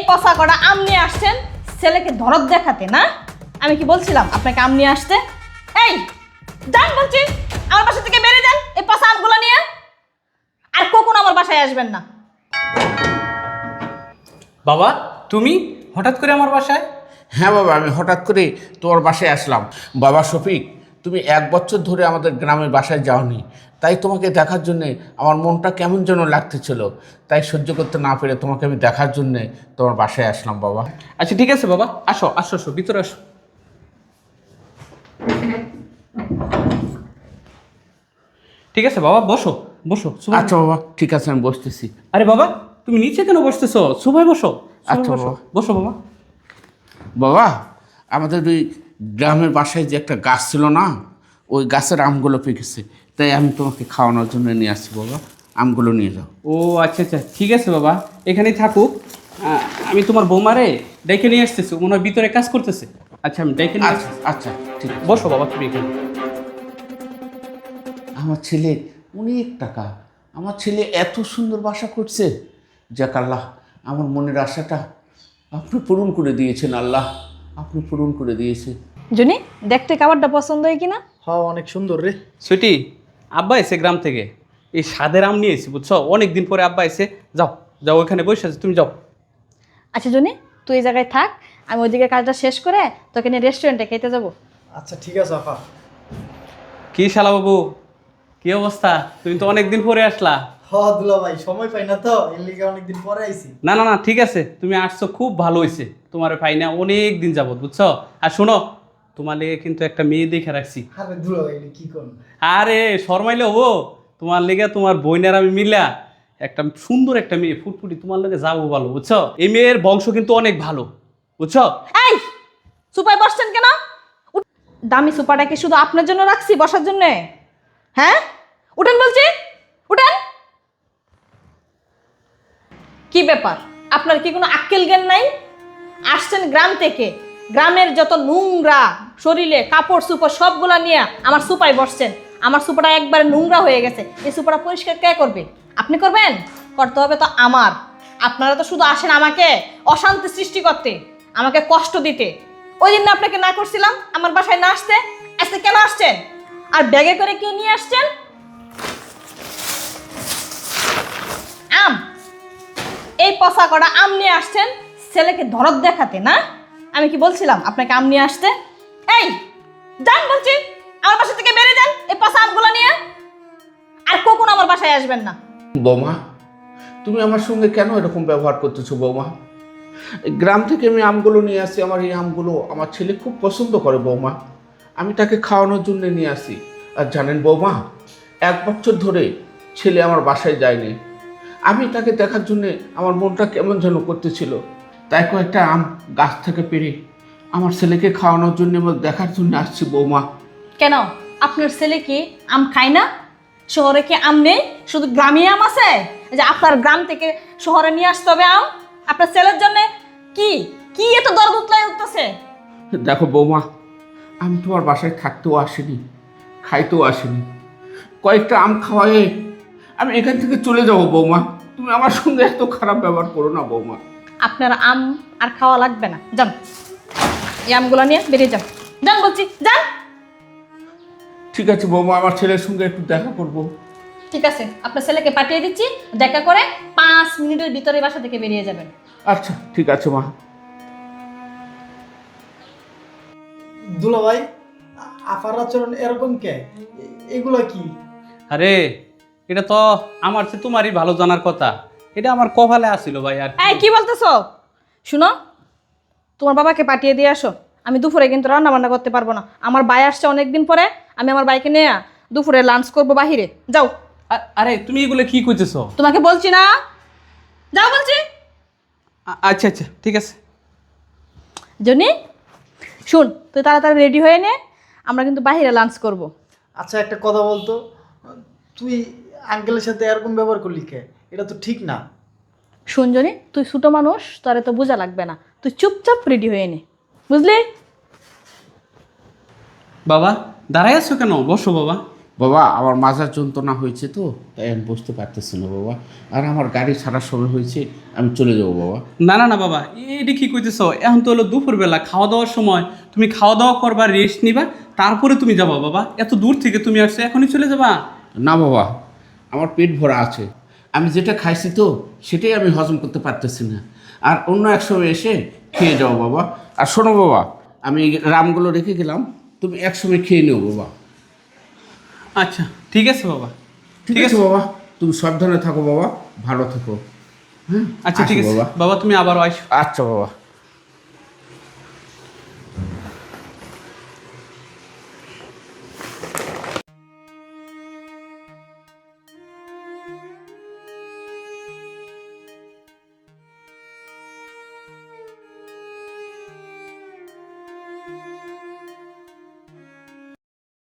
পচা করা আম নিয়ে আসছেন ছেলেকে ধরত দেখাতে না? আমি কি বলছিলাম আপনাকে আম নিয়ে আসতে? এই যান বলছি, আমার বাসা থেকে বেরিয়ে যান এই পচা আমগুলো নিয়ে। আর কখনো আমার বাসায় আসবেন না। বাবা তুমি হঠাৎ করে আমার বাসায়? হ্যাঁ বাবা, আমি হঠাৎ করে তোমার বাসায় আসলাম। বাবা শফিক, তুমি 1 বছর ধরে আমাদের গ্রামের বাসায় যাওনি, তাই তোমাকে দেখার জন্যে আমার মনটা কেমন যেন লাগতেছিল, তাই সহ্য করতে না পেরে তোমাকে আমি দেখার জন্যে তোমার বাসায় আসলাম বাবা। আচ্ছা ঠিক আছে বাবা, আসো আসো আসো, ভিতরে আসো। ঠিক আছে বাবা, বসো বসো। আচ্ছা বাবা, ঠিক আছে, আমি বসতেছি। আরে বাবা তুমি নিচে কেন বসতেছো? সোফায় বসো। আচ্ছা বসো বাবা। বসো বাবা। বাবা, আমাদের ওই গ্রামের বাসায় যে একটা গাছ ছিল না, ওই গাছের আমগুলো পেকেছে, তাই আমি তোমাকে খাওয়ানোর জন্য নিয়ে আসছি বাবা। আমগুলো নিয়ে যাও। ও আচ্ছা আচ্ছা, ঠিক আছে বাবা, এখানেই থাকুক। আমি তোমার বৌমারে ডেকে নিয়ে আসতেছি, মনে হয় ভিতরে কাজ করতেছে। আচ্ছা আমি ডেকে নিয়ে আচ্ছা আসছি। আচ্ছা, ঠিক আছে। বসো বাবা তুমি এখানে। আমার ছেলে অনেক টাকা, আমার ছেলে এত সুন্দর বাসা করছে, যাক আল্লাহ, আমার মনের আশাটা আপনি পূরণ করে দিয়েছেন আল্লাহ, আপনি পূরণ করে দিয়েছে। জুনি, দেখতে খাবারটা পছন্দ হয় কিনা? হ্যাঁ, অনেক সুন্দর রে। সুইটি, আব্বা এসে গ্রাম থেকে এই স্বাদের আম নিয়ে এসেছি, বুঝছো? অনেক দিন পরে আব্বা এসে। যাও যাও, ওইখানে বসে আছে, তুমি যাও। আচ্ছা জুনি, তুই এই জায়গায় থাক, আমি ওইদিকে কাজটা শেষ করে তোকে নিয়ে রেস্টুরেন্টে খেতে যাবো। আচ্ছা ঠিক আছে আপা। কি শালা বাবু, কি অবস্থা? তুমি তো অনেক দিন পরে আসলা। হ্যাঁ দুলা ভাই, সময় পাই না তো, এর লিগে অনেকদিন পরে আইছি। না না না, ঠিক আছে, তুমি আসছো খুব ভালো হয়েছে। তোমার পাই না অনেক দিন যাবত, বুঝছো? আর শোনো, তোমার লেগে কিন্তু একটা মেয়ে দেখে রাখছি। আরে দুলা ভাই, এটা কি করুন? আরে শর্মাইলে হবো? তোমার লেগে তোমার বইনের আমি মিলা একটা সুন্দর একটা মেয়ে ফুটফুটি তোমার লেগে যাবো ভালো, বুঝছো? এই মেয়ের বংশ কিন্তু অনেক ভালো, বুঝছো? এই সুপায় বসছেন কেন? দামি সুপাটা কি শুধু আপনার জন্য রাখছি বসার জন্য? হ্যাঁ, উঠেন বলছি, উঠেন। কি ব্যাপার, আপনার কি কোনো আক্কেল জ্ঞান নাই? আসছেন গ্রাম থেকে, গ্রামের যত নোংরা শরীরে কাপড় সুপড় সবগুলা নিয়ে আমার সুপায় বসছেন। আমার সুপাটা একবারে নোংরা হয়ে গেছে, এই সুপাটা পরিষ্কার কে করবে? আপনি করবেন? করতে হবে তো আমার। আপনারা তো শুধু আসেন আমাকে অশান্তি সৃষ্টি করতে, আমাকে কষ্ট দিতে। ওই দিন না আপনাকে না করছিলাম আমার বাসায় না আসতে, আজকে কেন আসছেন? আর ব্যাগে করে কি নিয়ে আসছেন? আম, এই পচা করা আম নিয়ে আসছেন ছেলেকে ধরত দেখাতে না? আমি কি বলছিলাম আপনাকে আম নিয়ে আসতে? এই যান বলছি, আমার বাসা থেকে বেরিয়ে যান এই পচা আমগুলো নিয়ে। আর কখনো আমার বাসায় আসবেন না। বৌমা, তুমি আমার সঙ্গে কেন এরকম ব্যবহার করতেছো বৌমা? গ্রাম থেকে আমি আমগুলো নিয়ে আসি, আমার এই আমগুলো আমার ছেলে খুব পছন্দ করে বৌমা, আমি তাকে খাওয়ানোর জন্য নিয়ে আসি। আর জানেন বৌমা, 1 বছর ধরে ছেলে আমার বাসায় যায়নি, আমি তাকে দেখার জন্যে আমার মনটা কেমন যেন করতেছিল, তাই কয়েকটা আম গাছ থেকে পেড়ে আমার ছেলেকে খাওয়ানোর জন্য এবং দেখার জন্য আসছি বৌমা। কেন, আপনার ছেলে কি আম খায় না? শহরে কি আম নেই? শুধু গ্রামে আম আছে যে আপনার গ্রাম থেকে শহরে নিয়ে আসতে হবে আম? আপনার ছেলের জন্য কি কি এত দরদ উতলায় উঠতেছে? দেখো বৌমা, আমি তোমার বাসায় থাকতেও আসিনি, খাইতেও আসিনি, কয়েকটা আম খাওয়ায়ে আমি এখান থেকে চলে যাব বৌমা, তুমি আমার সঙ্গে এত খারাপ ব্যবহার করো না বৌমা। আপনার আম আর খাওয়া লাগবে না, যান এই আমগুলো নিয়ে বেরিয়ে যান, যান বলছি, যান। ঠিক আছে বৌমা, আমার ছেলের সঙ্গে একটু দেখা করব। ঠিক আছে, আপনার ছেলেকে পাঠিয়ে দিচ্ছি, দেখা করে 5 মিনিটের ভিতরে বাসা থেকে বেরিয়ে যাবেন। আচ্ছা ঠিক আছে মা। দুলা ভাই, আপার আচরণ এরকম কে? এগুলা কি? আরে এটা তো আমার চেয়ে তোমারই ভালো জানার কথা, এটা আমার কপালে আসছিল ভাই। আর এই কি বলতেছো? শুনো, তোমার বাবাকে পাঠিয়ে দিয়ে আসো, আমি দুপুরে কিন্তু রান্না বান্না করতে পারবো না। আমার ভাই আসছে অনেকদিন পরে, আমি আমার বাইকে নিয়ে দুপুরে লাঞ্চ করবো বাহিরে। যাও। আরে তুমি এগুলো কি কইতেছো? তোমাকে বলছি না, যাও বলছি। আচ্ছা আচ্ছা ঠিক আছে। জনি শুন, তুই তাড়াতাড়ি রেডি হয়ে নে, আমরা কিন্তু বাহিরে লাঞ্চ করব। আচ্ছা একটা কথা বলতো, তুই আঙ্কেলের সাথে এরকম ব্যবহার করলি কে? এটা তো ঠিক না। শুন জনি, তুই ছোট মানুষ, তোর তো বোঝা লাগবে না, তুই চুপচাপ রেডি হয়ে নে, বুঝলি? বাবা দাঁড়াই আছো কেন? বসো বাবা। বাবা আমার মাজার যন্ত্রণা হয়েছে তো, তাই আমি বসতে পারতেছি না বাবা। আর আমার গাড়ি ছাড়ার সময় হয়েছে, আমি চলে যাবো বাবা। না না না বাবা, এটি কি কইতেছ? এখন তো হলো দুপুরবেলা, খাওয়া দাওয়ার সময়। তুমি খাওয়া দাওয়া করবা, রেস্ট নিবা, তারপরে তুমি যাবা বাবা। এত দূর থেকে তুমি আসছো, এখনই চলে যাবা? না বাবা, আমার পেট ভরা আছে, আমি যেটা খাইছি তো সেটাই আমি হজম করতে পারতেছি না। আর অন্য এক সময় এসে খেয়ে যাও বাবা। আর শোনো বাবা, আমি রামগুলো রেখে গেলাম, তুমি এক সময় খেয়ে নিও বাবা। আচ্ছা ঠিক আছে বাবা। ঠিক আছে বাবা, তুমি সাবধানে থাকো বাবা, ভালো থেকো। হ্যাঁ আচ্ছা ঠিক আসি আছে বাবা। বাবা, তুমি আবারও আসো। আচ্ছা বাবা।